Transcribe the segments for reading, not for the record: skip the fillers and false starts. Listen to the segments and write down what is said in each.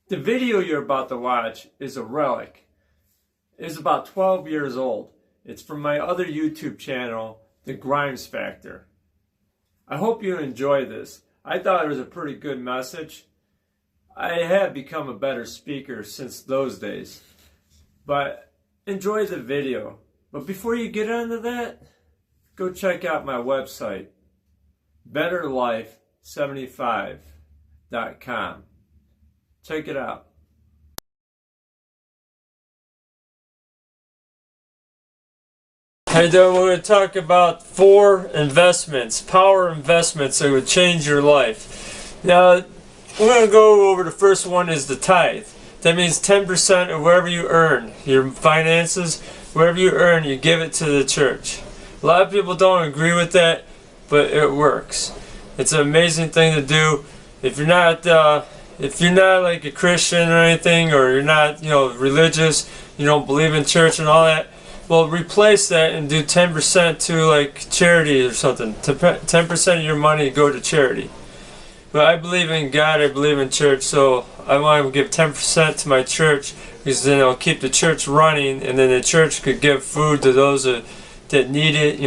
The video you're about to watch is a relic. It's about 12 years old. It's from my other YouTube channel, The Grimes Factor. I hope you enjoy this. I thought it was a pretty good message. I have become a better speaker since those days. But enjoy the video. But before you get into that, go check out my website, betterlife75.com. Check it out. We're going to talk about 4 investments, power investments that would change your life. Now, we're going to go over the first one is the tithe. That means 10% of whatever you earn, your finances, whatever you earn, you give it to the church. A lot of people don't agree with that, but it works. It's an amazing thing to do. If you're not like a Christian or anything, or you're not, religious, you don't believe in church and all that, well, replace that and do 10% to like charity or something. 10% of your money go to charity. But I believe in God, I believe in church, so I want to give 10% to my church, because then it'll keep the church running, and then the church could give food to those that need it,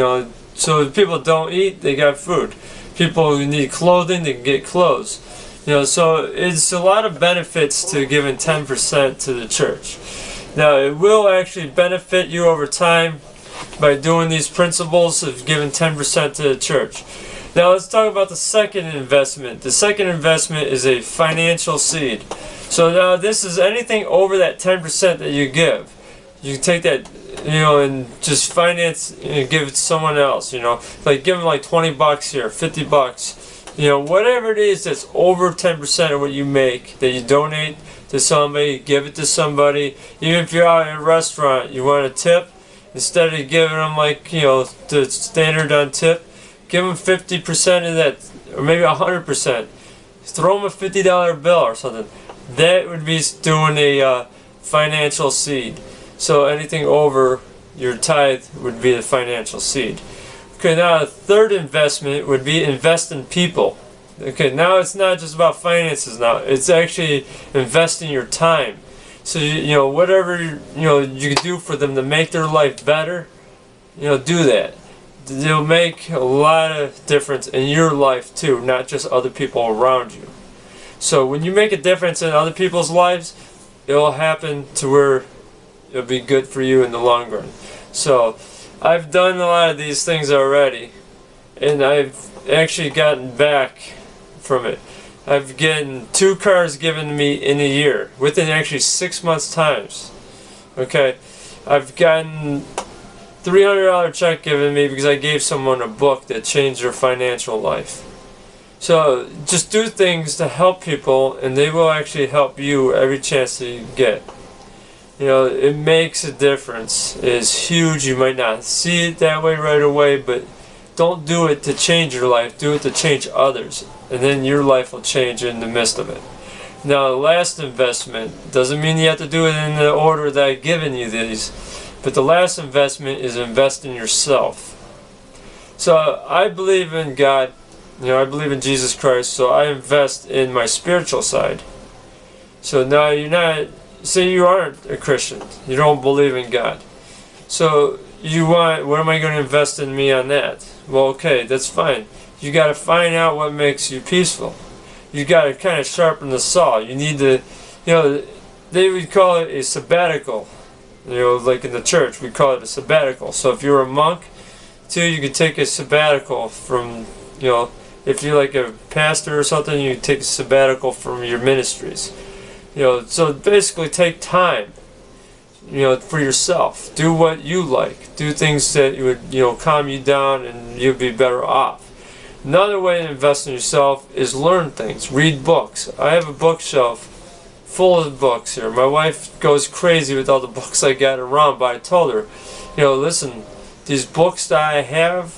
so if people don't eat, they got food. People who need clothing, they can get clothes. So it's a lot of benefits to giving 10% to the church. Now, it will actually benefit you over time by doing these principles of giving 10% to the church. Now, let's talk about the second investment. The second investment is a financial seed. So now this is anything over that 10% that you give. You can take that, and just finance and give it to someone else, like give them like 20 bucks here, 50 bucks. Whatever it is that's over 10% of what you make, that you donate to somebody, give it to somebody. Even if you're out at a restaurant, you want a tip, instead of giving them like, the standard on tip, give them 50% of that, or maybe 100%. Throw them a $50 bill or something. That would be doing a financial seed. So anything over your tithe would be the financial seed. Okay, now the third investment would be invest in people. Okay, now it's not just about finances now. It's actually investing your time. So, whatever, you can do for them to make their life better, do that. It'll make a lot of difference in your life too, not just other people around you. So when you make a difference in other people's lives, it'll happen to where it'll be good for you in the long run. So I've done a lot of these things already, and I've actually gotten back from it. I've gotten 2 cars given to me in a year, within actually 6 months times. Okay, I've gotten $300 check given to me because I gave someone a book that changed their financial life. So just do things to help people, and they will actually help you every chance that you get. It makes a difference. It's huge. You might not see it that way right away, but don't do it to change your life. Do it to change others, and then your life will change in the midst of it. Now, the last investment doesn't mean you have to do it in the order that I've given you these, but the last investment is invest in yourself. So I believe in God. I believe in Jesus Christ, so I invest in my spiritual side. So now say you aren't a Christian, you don't believe in God. So what am I going to invest in me on that? Well, okay, that's fine. You got to find out what makes you peaceful. You got to kind of sharpen the saw. You need to, they would call it a sabbatical. Like in the church, we call it a sabbatical. So if you're a monk, too, you could take a sabbatical from, if you're like a pastor or something, you can take a sabbatical from your ministries. So basically take time, for yourself. Do what you like. Do things that you would, calm you down, and you'll be better off. Another way to invest in yourself is learn things. Read books. I have a bookshelf full of books here. My wife goes crazy with all the books I got around, but I told her, listen, these books that I have,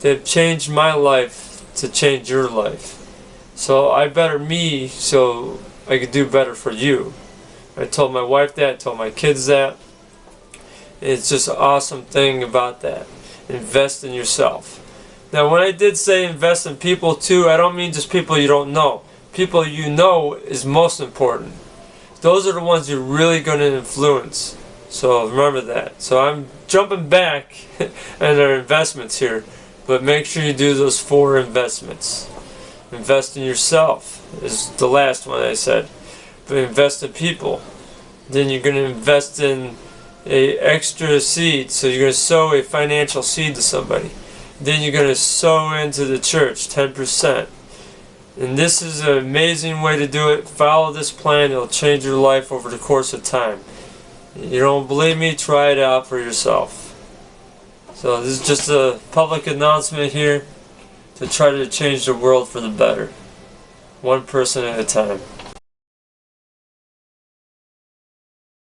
they've changed my life to change your life. So I better me so I could do better for you. I told my wife that, told my kids that. It's just an awesome thing about that. Invest in yourself. Now, when I did say invest in people too, I don't mean just people you don't know. People you know is most important. those are the ones you're really going to influence. So remember that. So I'm jumping back in our investments here, but make sure you do those 4 investments. Invest in yourself is the last one I said, but invest in people. Then you're going to invest in a extra seed, so you're going to sow a financial seed to somebody. Then you're going to sow into the church 10%. And this is an amazing way to do it. Follow this plan. It'll change your life over the course of time. You don't believe me? Try it out for yourself. So this is just a public announcement here to try to change the world for the better. One person at a time.